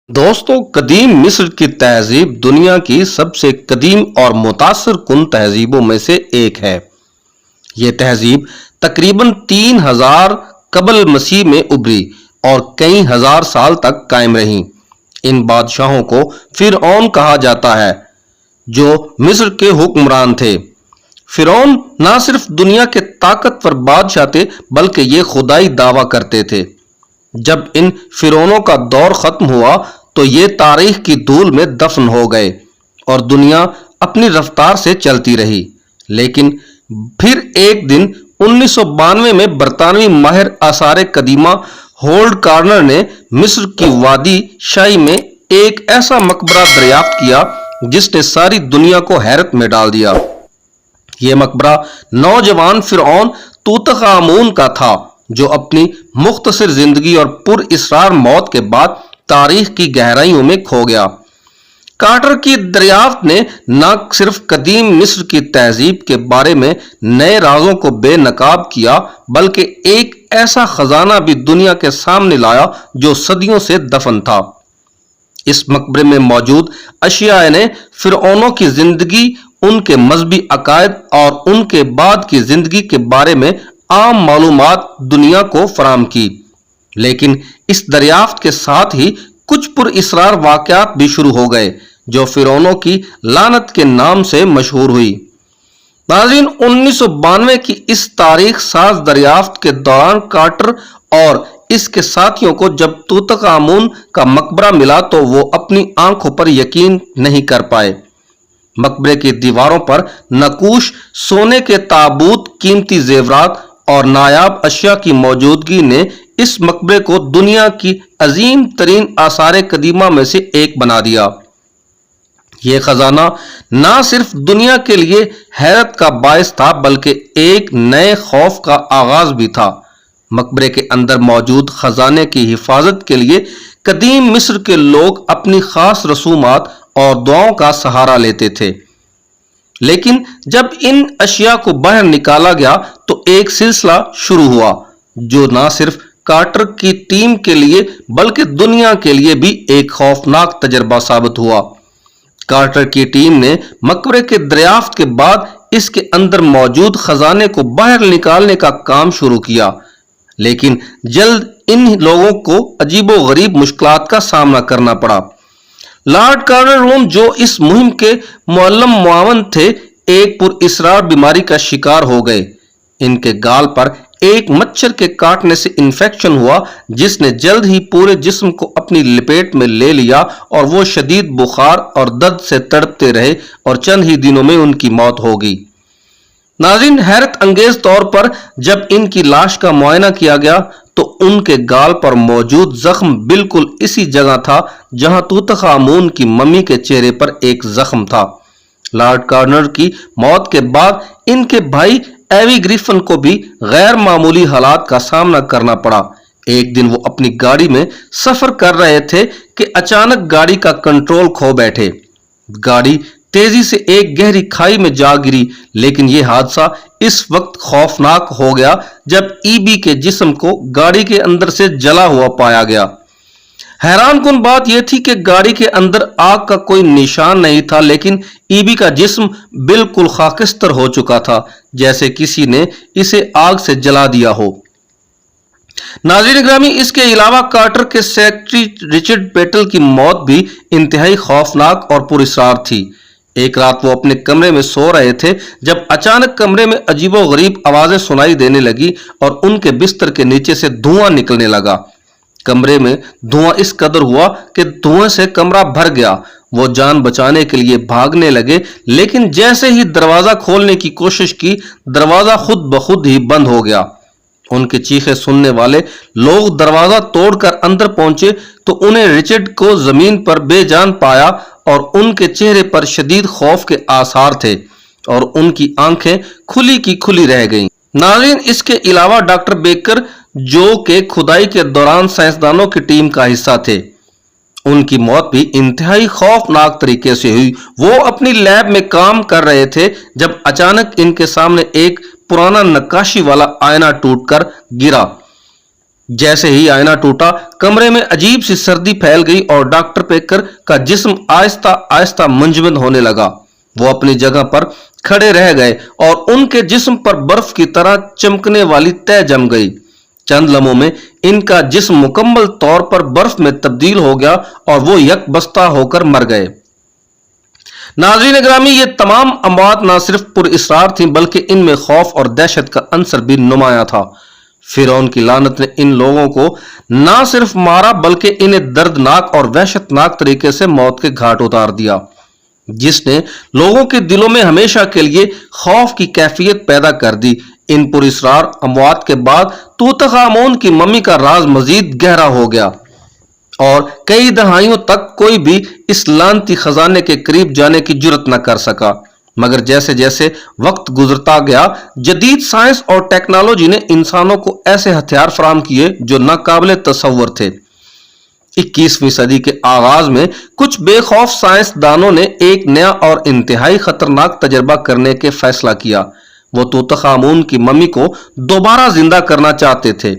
دوستو، قدیم مصر کی تہذیب دنیا کی سب سے قدیم اور متاثر کن تہذیبوں میں سے ایک ہے۔ یہ تہذیب تقریباً 3000 قبل مسیح میں ابھری اور کئی ہزار سال تک قائم رہی۔ ان بادشاہوں کو فرعون کہا جاتا ہے جو مصر کے حکمران تھے۔ فرعون نہ صرف دنیا کے طاقتور بادشاہ تھے بلکہ یہ خدائی دعویٰ کرتے تھے۔ جب ان فرعونوں کا دور ختم ہوا تو یہ تاریخ کی دھول میں دفن ہو گئے اور دنیا اپنی رفتار سے چلتی رہی۔ لیکن پھر ایک دن 1992 میں برطانوی ماہر آثار قدیمہ ہولڈ کارنر نے مصر کی وادی شاہی میں ایک ایسا مقبرہ دریافت کیا جس نے ساری دنیا کو حیرت میں ڈال دیا۔ یہ مقبرہ نوجوان فرعون توتنخ آمون کا تھا جو اپنی مختصر زندگی اور پر اسرار موت کے بعد تاریخ کی گہرائیوں میں کھو گیا۔ کارٹر کی دریافت نے نہ صرف قدیم مصر کی تہذیب کے بارے میں نئے رازوں کو بے نقاب کیا بلکہ ایک ایسا خزانہ بھی دنیا کے سامنے لایا جو صدیوں سے دفن تھا۔ اس مقبرے میں موجود اشیاء نے فرعونوں کی زندگی، ان کے مذہبی عقائد اور ان کے بعد کی زندگی کے بارے میں عام معلومات دنیا کو فراہم کی۔ لیکن اس دریافت کے ساتھ ہی کچھ پر اسرار واقعات بھی شروع ہو گئے جو فرعونوں کی لعنت کے نام سے مشہور ہوئی۔ ناظرین، 1992 کی اس تاریخ ساز دریافت کے دوران کارٹر اور اس کے ساتھیوں کو جب توتنخ آمون کا مقبرہ ملا تو وہ اپنی آنکھوں پر یقین نہیں کر پائے۔ مقبرے کی دیواروں پر نقوش، سونے کے تابوت، قیمتی زیورات اور نایاب اشیاء کی موجودگی نے اس مقبرے کو دنیا کی عظیم ترین آثار قدیمہ میں سے ایک بنا دیا۔ یہ خزانہ نہ صرف دنیا کے لیے حیرت کا باعث تھا بلکہ ایک نئے خوف کا آغاز بھی تھا۔ مقبرے کے اندر موجود خزانے کی حفاظت کے لیے قدیم مصر کے لوگ اپنی خاص رسومات اور دعاؤں کا سہارا لیتے تھے۔ لیکن جب ان اشیاء کو باہر نکالا گیا تو ایک سلسلہ شروع ہوا جو نہ صرف کارٹر کی ٹیم کے لیے بلکہ دنیا کے لیے بھی ایک خوفناک تجربہ ثابت ہوا۔ کارٹر کی ٹیم نے مقبرے کے دریافت کے بعد اس کے اندر موجود خزانے کو باہر نکالنے کا کام شروع کیا، لیکن جلد ان لوگوں کو عجیب و غریب مشکلات کا سامنا کرنا پڑا۔ لارڈ کارنر جو اس مہم کے معلم معاون تھے، ایک پر اسرار بیماری کا شکار ہو گئے۔ ان کے گال پر ایک مچھر کے کاٹنے سے انفیکشن ہوا جس نے جلد ہی پورے جسم کو اپنی لپیٹ میں لے لیا اور وہ شدید بخار اور درد سے تڑپتے رہے اور چند ہی دنوں میں ان کی موت ہو گئی۔ ناظرین، حیرت انگیز طور پر جب ان کی لاش کا معائنہ کیا گیا تو ان کے گال پر موجود زخم بالکل اسی جگہ تھا جہاں توتنخ آمون کی ممی کے چہرے پر ایک زخم تھا۔ لارڈ کارنر کی موت کے بعد ان کے بھائی ایوی گریفن کو بھی غیر معمولی حالات کا سامنا کرنا پڑا۔ ایک دن وہ اپنی گاڑی میں سفر کر رہے تھے کہ اچانک گاڑی کا کنٹرول کھو بیٹھے۔ گاڑی تیزی سے ایک گہری کھائی میں جا گری، لیکن یہ حادثہ اس وقت خوفناک ہو گیا جب ای بی کے جسم کو گاڑی کے اندر سے جلا ہوا پایا گیا۔ حیران کن بات یہ تھی کہ گاڑی کے اندر آگ کا کوئی نشان نہیں تھا، لیکن ای بی کا جسم بالکل خاکستر ہو چکا تھا، جیسے کسی نے اسے آگ سے جلا دیا ہو۔ ناظرین گرامی، اس کے علاوہ کارٹر کے سیکرٹری رچرڈ پیٹل کی موت بھی انتہائی خوفناک اور پراسرار تھی۔ ایک رات وہ اپنے کمرے میں سو رہے تھے جب اچانک کمرے میں عجیب و غریب آوازیں سنائی دینے لگی اور ان کے بستر کے نیچے سے دھواں نکلنے لگا۔ کمرے میں دھواں اس قدر ہوا کہ دھوئیں سے کمرہ بھر گیا۔ وہ جان بچانے کے لیے بھاگنے لگے، لیکن جیسے ہی دروازہ کھولنے کی کوشش کی، دروازہ خود بخود ہی بند ہو گیا۔ ان کی چیخیں سننے والے لوگ دروازہ توڑ کر اندر پہنچے تو انہیں رچرڈ کو زمین پر بے جان پایا اور ان کے چہرے پر شدید خوف کے آثار تھے اور ان کی آنکھیں کھلی کی کھلی رہ گئیں۔ ناظرین، اس کے علاوہ ڈاکٹر بیکر جو کہ کھدائی کے دوران سائنسدانوں کی ٹیم کا حصہ تھے، ان کی موت بھی انتہائی خوفناک طریقے سے ہوئی۔ وہ اپنی لیب میں کام کر رہے تھے جب اچانک ان کے سامنے ایک پرانا نقاشی والا آئینہ ٹوٹ کر گرا۔ जैसे ही आईना टूटा, कमरे में अजीब सी सर्दी फैल गई और डॉक्टर पेकर का जिस्म आहिस्ता आहिस्ता मंजमद होने लगा। वो अपनी जगह पर खड़े रह गए और उनके जिस्म पर बर्फ की तरह चमकने वाली तह जम गई। चंद लम्हों में इनका जिस्म मुकम्मल तौर पर बर्फ में तब्दील हो गया और वो यकबस्ता होकर मर गए। नाज़रीन ग्रामी, ये तमाम अमवात न सिर्फ पुरइसरार थीं बल्कि इनमें खौफ और दहशत का अंसर भी नुमाया था। फिरौन की लानत ने इन लोगों को न सिर्फ मारा बल्कि इन्हें दर्दनाक और वहशतनाक तरीके से मौत के घाट उतार दिया, जिसने लोगों के दिलों में हमेशा के लिए खौफ की कैफियत पैदा कर दी। इन पुरइसरार अमवात के बाद तूतखामून की मम्मी का राज मजीद गहरा हो गया और कई दहाइयों तक कोई भी इस लानती खजाने के करीब जाने की जुर्रत न कर सका। मगर जैसे जैसे वक्त गुजरता गया, जदीद साइंस और टेक्नोलॉजी ने इंसानों को ऐसे हथियार फराहम किए जो नाकाबिले तसव्वुर थे। 21वीं सदी के आगाज में कुछ बेखौफ साइंसदानों ने एक नया और इंतहाई खतरनाक तजर्बा करने के फैसला किया। वो तूतखामून की मम्मी को दोबारा जिंदा करना चाहते थे।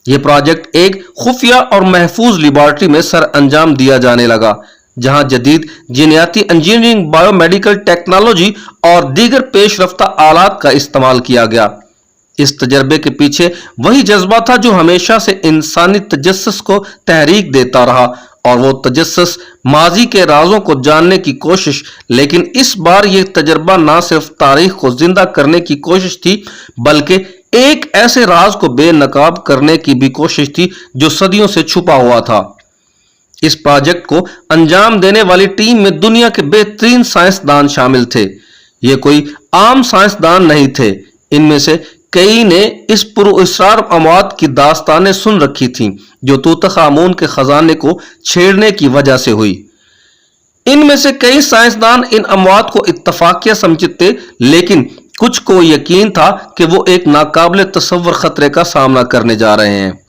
यह प्रोजेक्ट एक खुफिया और महफूज लेबोरेटरी में सर अंजाम दिया जाने लगा, जहां जदीद जीनियाती इंजीनियरिंग, बायोमेडिकल टेक्नोलॉजी और दीगर पेशरफ्ता आलात का इस्तेमाल किया गया। इस तजर्बे के पीछे वही जज्बा था जो हमेशा से इंसानी तजस्सुस को तहरीक देता रहा, और वो तजस्सुस माजी के राजों को जानने की कोशिश। लेकिन इस बार यह तजर्बा न सिर्फ तारीख को जिंदा करने की कोशिश थी बल्कि एक ऐसे राज को बेनकाब करने की भी कोशिश थी जो सदियों से छुपा हुआ था। इस प्रोजेक्ट को अंजाम देने वाली टीम में दुनिया के बेहतरीन साइंसदान शामिल थे। ये कोई आम साइंसदान नहीं थे। इनमें से कई ने इस पुरअसरार अमवात की दास्तानें सुन रखी थीं जो तूतखामून के खजाने को छेड़ने की वजह से हुई। इनमें से कई साइंसदान इन अमवात को इत्तफाकिया समझते, लेकिन कुछ को यकीन था कि वो एक नाकाबिले तसव्वुर खतरे का सामना करने जा रहे हैं।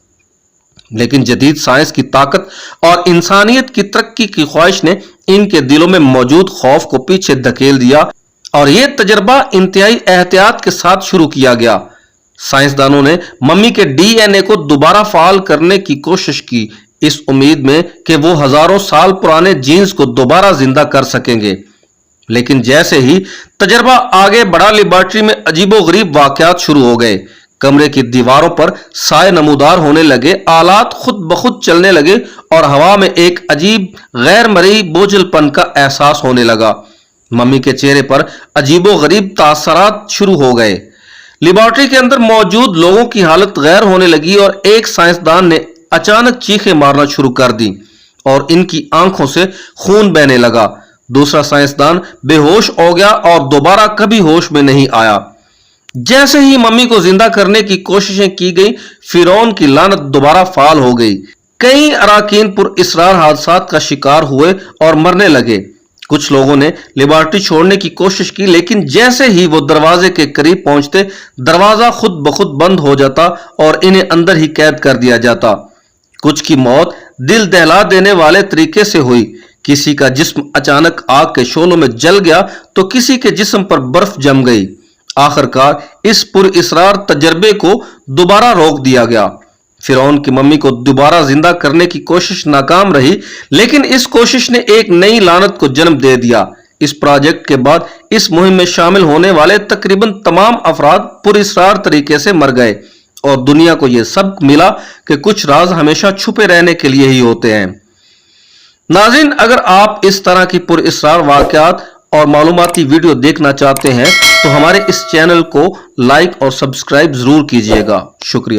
लेकिन जदीद साइंस की ताकत और इंसानियत की तरक्की की ख्वाहिश ने इनके दिलों में मौजूद खौफ को पीछे धकेल दिया और यह तजर्बा इंतहाई एहतियात के साथ शुरू किया गया। साइंसदानों ने मम्मी के डीएनए को दोबारा फाल करने की कोशिश की, इस उम्मीद में कि वो हजारों साल पुराने जीन्स को दोबारा जिंदा कर सकेंगे। लेकिन जैसे ही तजर्बा आगे बढ़ा, लेबोरेटरी में अजीबोगरीब वाकयात शुरू हो गए। कमरे की दीवारों पर साए नमूदार होने लगे, आलात खुद ब खुद चलने लगे और हवा में एक अजीब गैर मरई बोझलपन का एहसास होने लगा। मम्मी के चेहरे पर अजीबोगरीब तासरात शुरू हो गए। लेबोरेटरी के अंदर मौजूद लोगों की हालत गैर होने लगी और एक साइंसदान ने अचानक चीखें मारना शुरू कर दी और इनकी आंखों से खून बहने लगा। दूसरा साइंसदान बेहोश हो गया और दोबारा कभी होश में नहीं आया। जैसे ही मम्मी को जिंदा करने की कोशिशें की गई, फिरौन की लानत दोबारा फाल हो गई। कई अराकीन पुरइसरार हादसात का शिकार हुए और मरने लगे। कुछ लोगों ने लेबोरेटरी छोड़ने की कोशिश की, लेकिन जैसे ही वो दरवाजे के करीब पहुंचते, दरवाजा खुद ब खुद बंद हो जाता और इन्हें अंदर ही कैद कर दिया जाता। कुछ की मौत दिल दहला देने वाले तरीके से हुई। किसी का जिस्म अचानक आग के शोलों में जल गया तो किसी के जिस्म पर बर्फ जम गई। आखिरकार इस पुरइसरार तजर्बे को दोबारा रोक दिया गया। फिरौन की मम्मी को दोबारा जिंदा करने की कोशिश नाकाम रही, लेकिन इस कोशिश ने एक नई लानत को जन्म दे दिया। इस प्रोजेक्ट के बाद इस मुहिम में शामिल होने वाले तकरीबन तमाम अफराद पुरइसरार तरीके से मर गए और दुनिया को यह सबक मिला कि कुछ राज हमेशा छुपे रहने के लिए ही होते हैं। नाज़रीन, अगर आप इस तरह की पुरइसरार वाकयात और मालूमाती वीडियो देखना चाहते हैं तो हमारे इस चैनल को लाइक और सब्सक्राइब जरूर कीजिएगा। शुक्रिया।